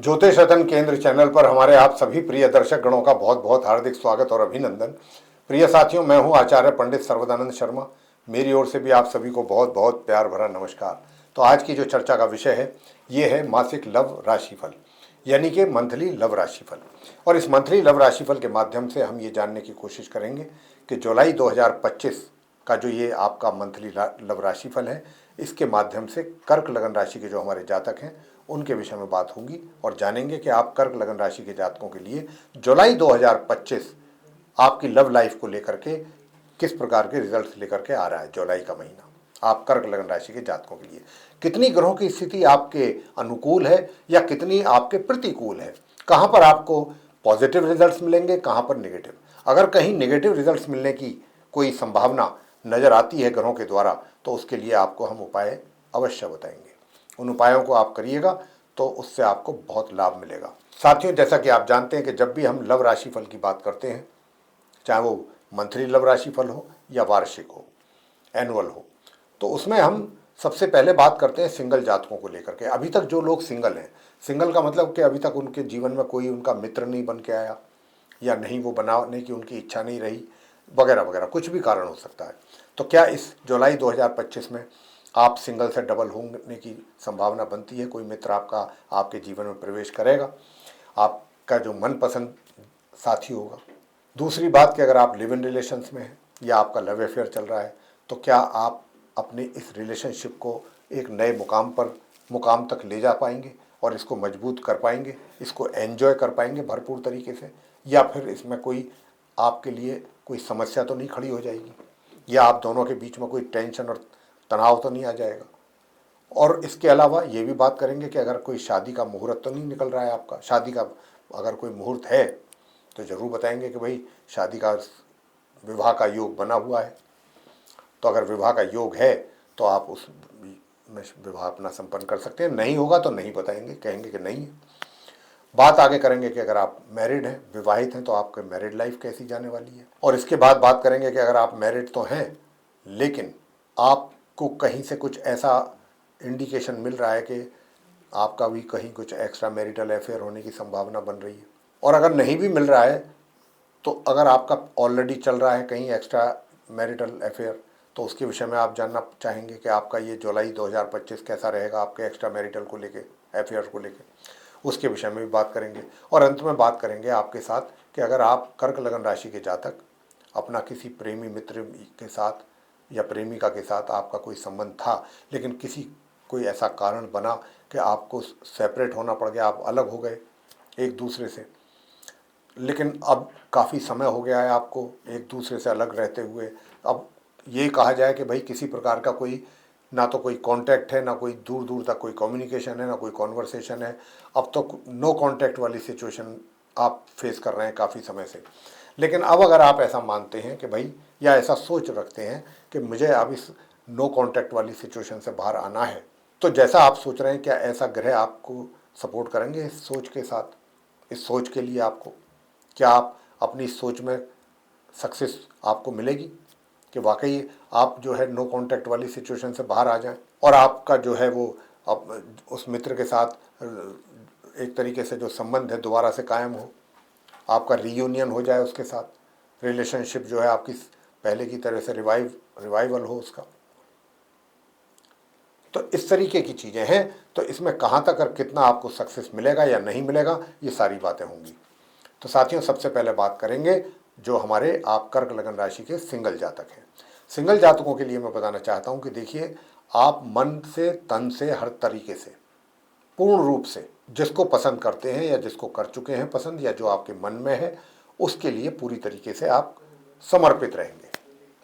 ज्योतिष रतन केंद्र चैनल पर हमारे आप सभी प्रिय दर्शक गणों का बहुत बहुत हार्दिक स्वागत और अभिनंदन। प्रिय साथियों, मैं हूं आचार्य पंडित सर्वदानंद शर्मा। मेरी ओर से भी आप सभी को बहुत बहुत प्यार भरा नमस्कार। तो आज की जो चर्चा का विषय है ये है मासिक लव राशिफल, यानी कि मंथली लव राशिफल। और इस मंथली लव राशिफल के माध्यम से हम ये जानने की कोशिश करेंगे कि जुलाई 2025 का जो ये आपका मंथली लव राशिफल है, इसके माध्यम से कर्क लगन राशि के जो हमारे जातक हैं उनके विषय में बात होगी और जानेंगे कि आप कर्क लगन राशि के जातकों के लिए जुलाई 2025 आपकी लव लाइफ को लेकर के किस प्रकार के रिजल्ट्स लेकर के आ रहा है। जुलाई का महीना आप कर्क लगन राशि के जातकों के लिए कितनी ग्रहों की स्थिति आपके अनुकूल है या कितनी आपके प्रतिकूल है, कहाँ पर आपको पॉजिटिव रिजल्ट्स मिलेंगे, कहाँ पर नेगेटिव। अगर कहीं नेगेटिव रिजल्ट्स मिलने की कोई संभावना नज़र आती है ग्रहों के द्वारा, तो उसके लिए आपको हम उपाय अवश्य बताएंगे। उन उपायों को आप करिएगा तो उससे आपको बहुत लाभ मिलेगा। साथियों, जैसा कि आप जानते हैं कि जब भी हम लव राशिफल की बात करते हैं, चाहे वो मंथली लव राशिफल हो या वार्षिक हो, एनुअल हो, तो उसमें हम सबसे पहले बात करते हैं सिंगल जातकों को लेकर के। अभी तक जो लोग सिंगल हैं, सिंगल का मतलब कि अभी तक उनके जीवन में कोई उनका मित्र नहीं बन के आया या नहीं वो बनाने की उनकी इच्छा नहीं रही, वगैरह वगैरह, कुछ भी कारण हो सकता है। तो क्या इस जुलाई 2025 में आप सिंगल से डबल होने की संभावना बनती है? कोई मित्र आपका आपके जीवन में प्रवेश करेगा, आपका जो मनपसंद साथी होगा। दूसरी बात कि अगर आप लिव इन रिलेशंस में हैं या आपका लव अफेयर चल रहा है, तो क्या आप अपने इस रिलेशनशिप को एक नए मुकाम तक ले जा पाएंगे और इसको मजबूत कर पाएंगे, इसको एंजॉय कर पाएंगे भरपूर तरीके से, या फिर इसमें कोई आपके लिए कोई समस्या तो नहीं खड़ी हो जाएगी, या आप दोनों के बीच में कोई टेंशन और तनाव तो नहीं आ जाएगा। और इसके अलावा ये भी बात करेंगे कि अगर कोई शादी का मुहूर्त तो नहीं निकल रहा है आपका, शादी का अगर कोई मुहूर्त है तो ज़रूर बताएंगे कि भाई शादी का विवाह का योग बना हुआ है। तो अगर विवाह का योग है तो आप उस में विवाह अपना संपन्न कर सकते हैं, नहीं होगा तो नहीं बताएंगे, कहेंगे कि नहीं है। बात आगे करेंगे कि अगर आप मैरिड हैं, विवाहित हैं, तो आपकी मैरिड लाइफ कैसी जाने वाली है। और इसके बाद बात करेंगे कि अगर आप मैरिड तो हैं लेकिन आपको कहीं से कुछ ऐसा इंडिकेशन मिल रहा है कि आपका भी कहीं कुछ एक्स्ट्रा मैरिटल अफेयर होने की संभावना बन रही है। और अगर नहीं भी मिल रहा है तो अगर आपका ऑलरेडी चल रहा है कहीं एक्स्ट्रा मैरिटल अफेयर, तो उसके विषय में आप जानना चाहेंगे कि आपका ये जुलाई 2025 कैसा रहेगा आपके एक्स्ट्रा मैरिटल को लेके, अफेयर को लेके, उसके विषय में भी बात करेंगे। और अंत में बात करेंगे आपके साथ कि अगर आप कर्क लगन राशि के जातक अपना किसी प्रेमी मित्र के साथ या प्रेमिका के साथ आपका कोई संबंध था लेकिन कोई ऐसा कारण बना कि आपको सेपरेट होना पड़ गया, आप अलग हो गए एक दूसरे से, लेकिन अब काफ़ी समय हो गया है आपको एक दूसरे से अलग रहते हुए। अब ये कहा जाए कि भाई किसी प्रकार का कोई ना तो कोई कांटेक्ट है, ना कोई दूर दूर तक कोई कम्युनिकेशन है, ना कोई कॉन्वर्सेशन है। अब तो नो कांटेक्ट वाली सिचुएशन आप फेस कर रहे हैं काफ़ी समय से। लेकिन अब अगर आप ऐसा मानते हैं कि भाई, या ऐसा सोच रखते हैं कि मुझे अब इस नो कांटेक्ट वाली सिचुएशन से बाहर आना है, तो जैसा आप सोच रहे हैं, क्या ऐसा ग्रह आपको सपोर्ट करेंगे इस सोच के साथ? इस सोच के लिए आपको, क्या आप अपनी सोच में सक्सेस आपको मिलेगी कि वाकई आप जो है नो कांटेक्ट वाली सिचुएशन से बाहर आ जाएं और आपका जो है वो अब उस मित्र के साथ एक तरीके से जो संबंध है दोबारा से कायम हो, आपका रीयूनियन हो जाए उसके साथ, रिलेशनशिप जो है आपकी पहले की तरह से रिवाइवल हो उसका। तो इस तरीके की चीज़ें हैं। तो इसमें कहाँ तक और कितना आपको सक्सेस मिलेगा या नहीं मिलेगा, ये सारी बातें होंगी। तो साथियों, सबसे पहले बात करेंगे जो हमारे आप कर्क लगन राशि के सिंगल जातक हैं। सिंगल जातकों के लिए मैं बताना चाहता हूँ कि देखिए, आप मन से तन से हर तरीके से पूर्ण रूप से जिसको पसंद करते हैं या जिसको कर चुके हैं पसंद या जो आपके मन में है, उसके लिए पूरी तरीके से आप समर्पित रहेंगे।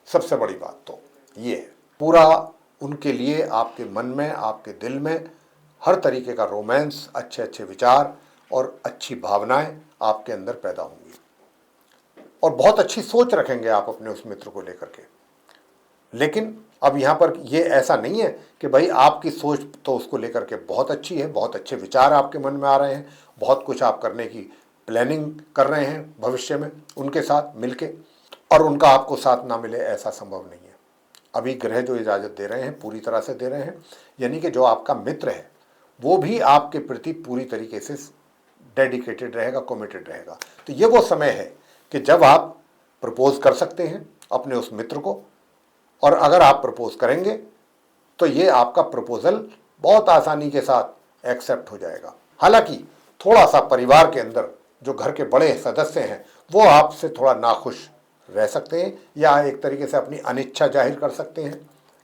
सबसे बड़ी बात तो ये है, पूरा उनके लिए आपके मन में, आपके दिल में हर तरीके का रोमांस, अच्छे अच्छे विचार और अच्छी भावनाएं आपके अंदर पैदा होंगी और बहुत अच्छी सोच रखेंगे आप अपने उस मित्र को लेकर के। लेकिन अब यहाँ पर ये ऐसा नहीं है कि भाई आपकी सोच तो उसको लेकर के बहुत अच्छी है, बहुत अच्छे विचार आपके मन में आ रहे हैं, बहुत कुछ आप करने की प्लानिंग कर रहे हैं भविष्य में उनके साथ मिलके, और उनका आपको साथ ना मिले, ऐसा संभव नहीं है। अभी ग्रह जो इजाज़त दे रहे हैं पूरी तरह से दे रहे हैं, यानी कि जो आपका मित्र है वो भी आपके प्रति पूरी तरीके से डेडिकेटेड रहेगा, कमिटेड रहेगा। तो ये वो समय है कि जब आप प्रपोज कर सकते हैं अपने उस मित्र को, और अगर आप प्रपोज करेंगे तो ये आपका प्रपोजल बहुत आसानी के साथ एक्सेप्ट हो जाएगा। हालांकि थोड़ा सा परिवार के अंदर जो घर के बड़े सदस्य हैं वो आपसे थोड़ा नाखुश रह सकते हैं, या एक तरीके से अपनी अनिच्छा जाहिर कर सकते हैं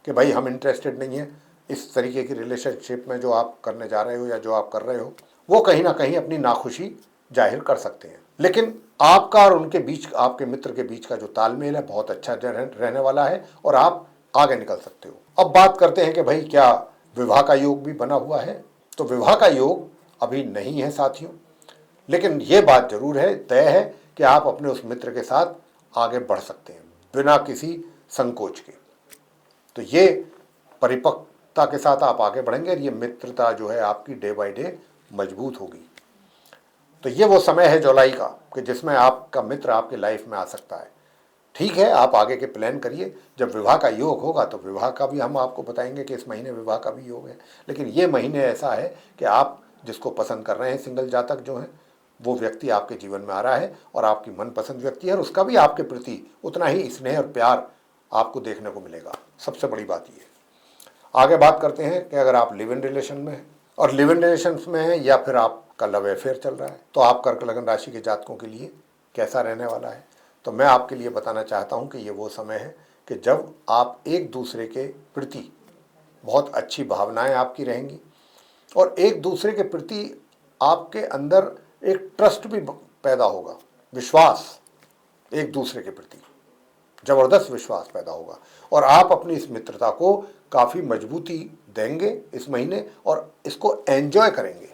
कि भाई हम इंटरेस्टेड नहीं हैं इस तरीके की रिलेशनशिप में जो आप करने जा रहे हो या जो आप कर रहे हो। वो कहीं ना कहीं अपनी नाखुशी जाहिर कर सकते हैं, लेकिन आपका और उनके बीच, आपके मित्र के बीच का जो तालमेल है बहुत अच्छा रहने वाला है और आप आगे निकल सकते हो। अब बात करते हैं कि भाई क्या विवाह का योग भी बना हुआ है। तो विवाह का योग अभी नहीं है साथियों, लेकिन ये बात जरूर है, तय है कि आप अपने उस मित्र के साथ आगे बढ़ सकते हैं बिना किसी संकोच के। तो ये परिपक्वता के साथ आप आगे बढ़ेंगे और ये मित्रता जो है आपकी डे बाय डे मजबूत होगी। तो ये वो समय है जुलाई का कि जिसमें आपका मित्र आपकी लाइफ में आ सकता है। ठीक है, आप आगे के प्लान करिए। जब विवाह का योग होगा तो विवाह का भी हम आपको बताएंगे कि इस महीने विवाह का भी योग है। लेकिन ये महीने ऐसा है कि आप जिसको पसंद कर रहे हैं, सिंगल जातक जो हैं, वो व्यक्ति आपके जीवन में आ रहा है और आपकी मनपसंद व्यक्ति है और उसका भी आपके प्रति उतना ही स्नेह और प्यार आपको देखने को मिलेगा। सबसे बड़ी बात ये है। आगे बात करते हैं कि अगर आप लिव इन रिलेशन में हैं, और लिव इन रिलेशन में हैं या फिर आपका लव अफेयर चल रहा है, तो आप कर्क लगन राशि के जातकों के लिए कैसा रहने वाला है। तो मैं आपके लिए बताना चाहता हूं कि ये वो समय है कि जब आप एक दूसरे के प्रति बहुत अच्छी भावनाएं आपकी रहेंगी और एक दूसरे के प्रति आपके अंदर एक ट्रस्ट भी पैदा होगा, विश्वास, एक दूसरे के प्रति जबरदस्त विश्वास पैदा होगा और आप अपनी इस मित्रता को काफ़ी मजबूती देंगे इस महीने और इसको एंजॉय करेंगे।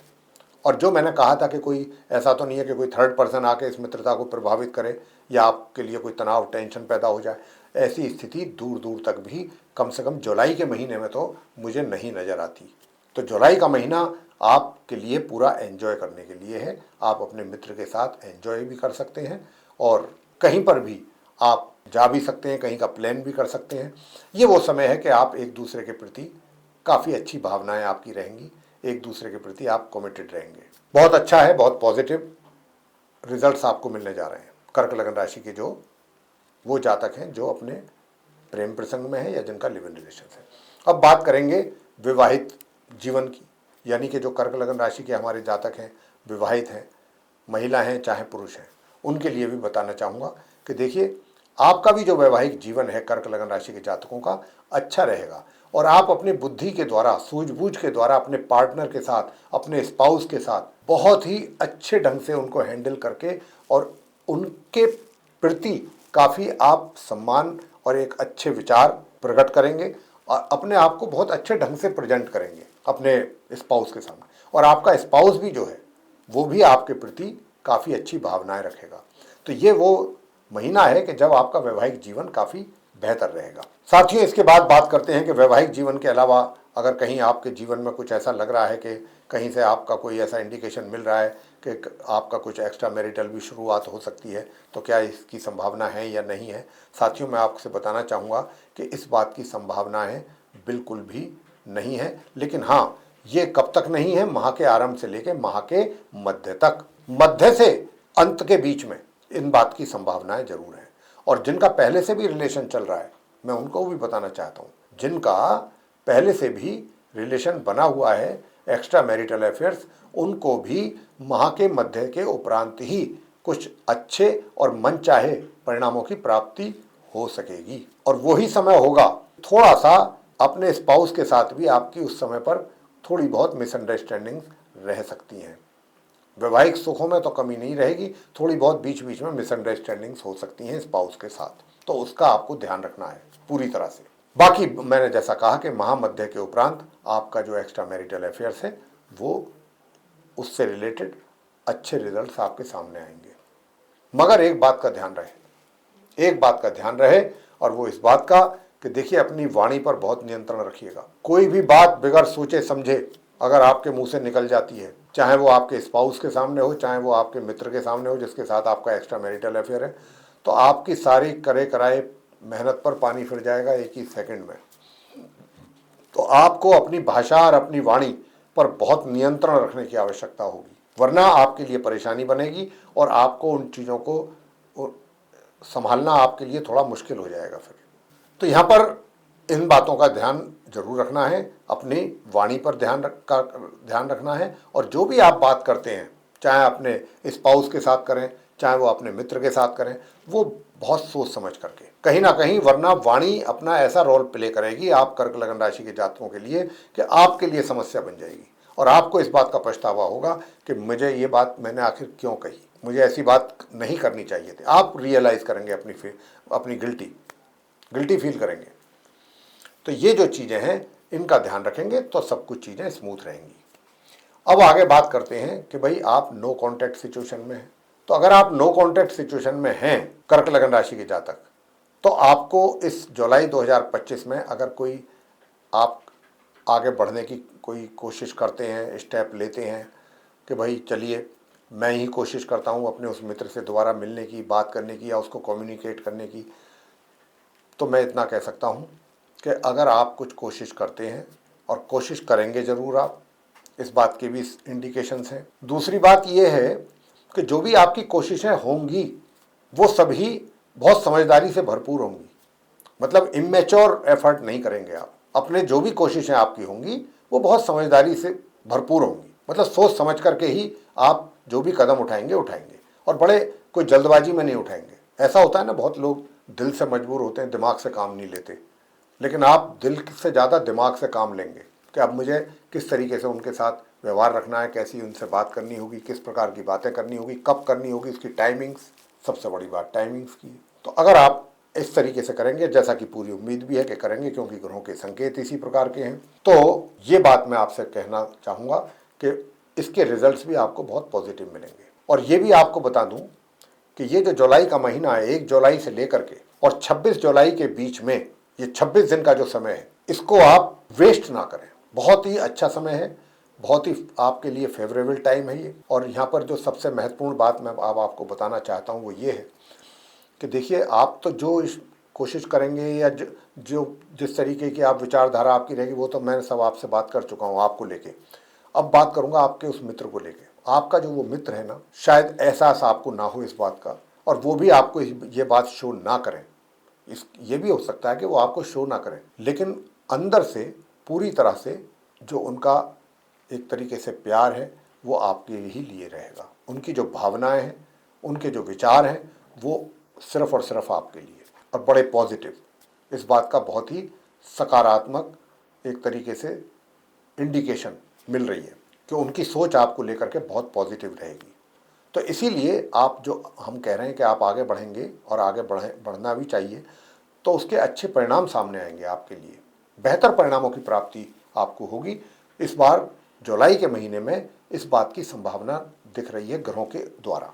और जो मैंने कहा था कि कोई ऐसा तो नहीं है कि कोई थर्ड पर्सन आके इस मित्रता को प्रभावित करे या आपके लिए कोई तनाव, टेंशन पैदा हो जाए, ऐसी स्थिति दूर दूर तक भी कम से कम जुलाई के महीने में तो मुझे नहीं नज़र आती। तो जुलाई का महीना आपके लिए पूरा एंजॉय करने के लिए है। आप अपने मित्र के साथ एंजॉय भी कर सकते हैं और कहीं पर भी आप जा भी सकते हैं, कहीं का प्लान भी कर सकते हैं। ये वो समय है कि आप एक दूसरे के प्रति काफ़ी अच्छी भावनाएं आपकी रहेंगी, एक दूसरे के प्रति आप कमिटेड रहेंगे। बहुत अच्छा है, बहुत पॉजिटिव रिजल्ट्स आपको मिलने जा रहे हैं कर्क लगन राशि के जो वो जातक हैं जो अपने प्रेम प्रसंग में है या जिनका लिव इन रिलेशन है। अब बात करेंगे विवाहित जीवन की, यानी कि जो कर्क लगन राशि के हमारे जातक हैं, विवाहित हैं, महिला हैं चाहे पुरुष हैं, उनके लिए भी बताना चाहूँगा कि देखिए आपका भी जो वैवाहिक जीवन है कर्क लगन राशि के जातकों का अच्छा रहेगा और आप अपनी बुद्धि के द्वारा, सूझबूझ के द्वारा अपने पार्टनर के साथ, अपने स्पाउस के साथ बहुत ही अच्छे ढंग से उनको हैंडल करके और उनके प्रति काफ़ी आप सम्मान और एक अच्छे विचार प्रकट करेंगे और अपने आप को बहुत अच्छे ढंग से प्रेजेंट करेंगे अपने स्पाउस के सामने। और आपका स्पाउस भी जो है वो भी आपके प्रति काफ़ी अच्छी भावनाएं रखेगा। तो ये वो महीना है कि जब आपका वैवाहिक जीवन काफ़ी बेहतर रहेगा। साथियों, इसके बाद बात करते हैं कि वैवाहिक जीवन के अलावा अगर कहीं आपके जीवन में कुछ ऐसा लग रहा है कि कहीं से आपका कोई ऐसा इंडिकेशन मिल रहा है कि आपका कुछ एक्स्ट्रा मैरिटल भी शुरुआत हो सकती है, तो क्या इसकी संभावना है या नहीं है। साथियों, मैं आपसे बताना चाहूँगा कि इस बात की संभावनाएं बिल्कुल भी नहीं है, लेकिन हाँ, ये कब तक नहीं है, माह के आरंभ से लेकर माह के मध्य तक, मध्य से अंत के बीच में इन बात की संभावनाएं जरूर हैं। और जिनका पहले से भी रिलेशन चल रहा है, मैं उनको भी बताना चाहता हूँ, जिनका पहले से भी रिलेशन बना हुआ है, एक्स्ट्रा मैरिटल अफेयर्स, उनको भी माह के मध्य के उपरांत ही कुछ अच्छे और मनचाहे परिणामों की प्राप्ति हो सकेगी। और वही समय होगा, थोड़ा सा अपने स्पाउस के साथ भी आपकी उस समय पर थोड़ी बहुत मिसअंडरस्टैंडिंग रह सकती हैं। वैवाहिक सुखों में तो कमी नहीं रहेगी, थोड़ी बहुत बीच बीच में मिसअंडरस्टैंडिंग्स हो सकती हैं स्पाउस के साथ, तो उसका आपको ध्यान रखना है पूरी तरह से। बाकी मैंने जैसा कहा कि महामध्य के उपरांत आपका जो एक्स्ट्रा मैरिटल अफेयर्स है वो उससे रिलेटेड अच्छे रिजल्ट्स आपके सामने आएंगे। मगर एक बात का ध्यान रहे, और वो इस बात का कि देखिए अपनी वाणी पर बहुत नियंत्रण रखिएगा। कोई भी बात बगैर सोचे समझे अगर आपके मुंह से निकल जाती है, चाहे वो आपके स्पाउस के सामने हो, चाहे वो आपके मित्र के सामने हो जिसके साथ आपका एक्स्ट्रा मैरिटल अफेयर है, तो आपकी सारी करे कराए मेहनत पर पानी फिर जाएगा एक ही सेकंड में। तो आपको अपनी भाषा और अपनी वाणी पर बहुत नियंत्रण रखने की आवश्यकता होगी, वरना आपके लिए परेशानी बनेगी और आपको उन चीज़ों को संभालना आपके लिए थोड़ा मुश्किल हो जाएगा फिर। तो यहाँ पर इन बातों का ध्यान जरूर रखना है, अपनी वाणी पर ध्यान रखना है, और जो भी आप बात करते हैं, चाहे अपने स्पाउस के साथ करें, चाहे वो अपने मित्र के साथ करें, वो बहुत सोच समझ करके कहीं ना कहीं, वरना वाणी अपना ऐसा रोल प्ले करेगी आप कर्क लगन राशि के जातकों के लिए कि आपके लिए समस्या बन जाएगी और आपको इस बात का पछतावा होगा कि मुझे ये बात मैंने आखिर क्यों कही, मुझे ऐसी बात नहीं करनी चाहिए थी। आप रियलाइज करेंगे, अपनी गिल्टी फील करेंगे। तो ये जो चीज़ें हैं इनका ध्यान रखेंगे तो सब कुछ चीज़ें स्मूथ रहेंगी। अब आगे बात करते हैं कि भाई आप नो कॉन्टैक्ट सिचुएशन में हैं। तो अगर आप नो कॉन्टैक्ट सिचुएशन में हैं कर्क लगन राशि के जातक, तो आपको इस जुलाई 2025 में अगर कोई आप आगे बढ़ने की कोई कोशिश करते हैं, स्टेप लेते हैं कि भाई चलिए मैं ही कोशिश करता हूँ अपने उस मित्र से दोबारा मिलने की, बात करने की या उसको कम्युनिकेट करने की, तो मैं इतना कह सकता हूँ कि अगर आप कुछ कोशिश करते हैं और कोशिश करेंगे ज़रूर आप, इस बात के भी इंडिकेशंस हैं। दूसरी बात यह है कि जो भी आपकी कोशिशें होंगी वो सभी बहुत समझदारी से भरपूर होंगी, मतलब इमेच्योर एफर्ट नहीं करेंगे आप। अपने जो भी कोशिशें आपकी होंगी वो बहुत समझदारी से भरपूर होंगी, मतलब सोच समझ करके ही आप जो भी कदम उठाएंगे और बड़े कोई जल्दबाजी में नहीं उठाएंगे। ऐसा होता है ना, बहुत लोग दिल से मजबूर होते हैं, दिमाग से काम नहीं लेते, लेकिन आप दिल से ज़्यादा दिमाग से काम लेंगे कि अब मुझे किस तरीके से उनके साथ व्यवहार रखना है, कैसी उनसे बात करनी होगी, किस प्रकार की बातें करनी होगी, कब करनी होगी, उसकी टाइमिंग्स, सबसे बड़ी बात टाइमिंग्स की। तो अगर आप इस तरीके से करेंगे, जैसा कि पूरी उम्मीद भी है कि करेंगे क्योंकि ग्रहों के संकेत इसी प्रकार के हैं, तो ये बात मैं आपसे कहना चाहूँगा कि इसके रिजल्ट्स भी आपको बहुत पॉजिटिव मिलेंगे। और ये भी आपको बता दूँ कि ये जो जुलाई का महीना है, 1 जुलाई से लेकर के और 26 जुलाई के बीच में, ये 26 दिन का जो समय है, इसको आप वेस्ट ना करें। बहुत ही अच्छा समय है, बहुत ही आपके लिए फेवरेबल टाइम है ये। और यहाँ पर जो सबसे महत्वपूर्ण बात मैं अब आपको बताना चाहता हूँ वो ये है कि देखिए, आप तो जो कोशिश करेंगे या जो जिस तरीके की आप विचारधारा आपकी रहेगी वो तो मैं सब आपसे बात कर चुका हूँ आपको लेके। अब बात करूँगा आपके उस मित्र को लेके। आपका जो वो मित्र है ना, शायद एहसास आपको ना हो इस बात का, और वो भी आपको ये बात शो ना करें। ये भी हो सकता है कि वो आपको शो ना करें, लेकिन अंदर से पूरी तरह से जो उनका एक तरीके से प्यार है वो आपके ही लिए रहेगा। उनकी जो भावनाएं हैं, उनके जो विचार हैं, वो सिर्फ और सिर्फ आपके लिए, और बड़े पॉजिटिव। इस बात का बहुत ही सकारात्मक एक तरीके से इंडिकेशन मिल रही है कि उनकी सोच आपको लेकर के बहुत पॉजिटिव रहेगी। तो इसीलिए आप जो हम कह रहे हैं कि आप आगे बढ़ेंगे और आगे बढ़ना भी चाहिए, तो उसके अच्छे परिणाम सामने आएंगे आपके लिए, बेहतर परिणामों की प्राप्ति आपको होगी। इस बार जुलाई के महीने में इस बात की संभावना दिख रही है ग्रहों के द्वारा।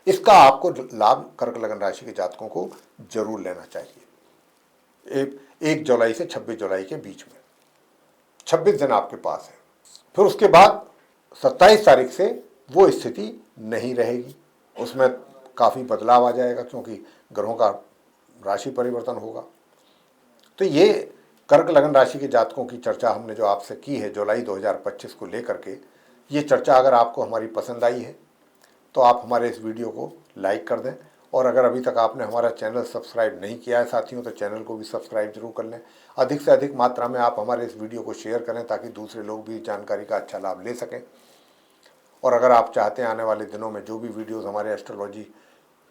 इसका आपको लाभ कर्क लगन राशि के जातकों को जरूर लेना चाहिए। 1 जुलाई से 26 जुलाई के बीच में 26 दिन आपके पास है। फिर उसके बाद 27 तारीख से वो स्थिति नहीं रहेगी, उसमें काफ़ी बदलाव आ जाएगा क्योंकि ग्रहों का राशि परिवर्तन होगा। तो ये कर्क लगन राशि के जातकों की चर्चा हमने जो आपसे की है जुलाई 2025 को लेकर के, ये चर्चा अगर आपको हमारी पसंद आई है तो आप हमारे इस वीडियो को लाइक कर दें, और अगर अभी तक आपने हमारा चैनल सब्सक्राइब नहीं किया है साथियों, तो चैनल को भी सब्सक्राइब जरूर कर लें। अधिक से अधिक मात्रा में आप हमारे इस वीडियो को शेयर करें ताकि दूसरे लोग भी जानकारी का अच्छा लाभ ले सकें। और अगर आप चाहते हैं आने वाले दिनों में जो भी वीडियोज़ हमारे एस्ट्रोलॉजी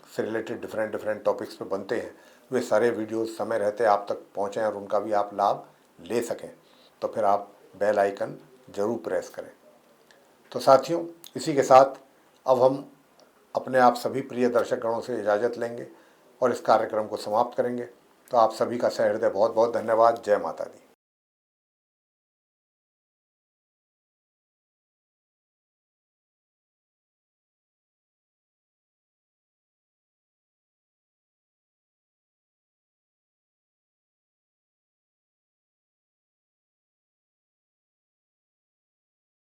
से रिलेटेड डिफरेंट टॉपिक्स पे बनते हैं, वे सारे वीडियोस समय रहते आप तक पहुँचें और उनका भी आप लाभ ले सकें, तो फिर आप बेल आइकन ज़रूर प्रेस करें। तो साथियों, इसी के साथ अब हम अपने आप सभी प्रिय दर्शक गणों से इजाज़त लेंगे और इस कार्यक्रम को समाप्त करेंगे। तो आप सभी का सहृदय बहुत बहुत धन्यवाद। जय माता दी।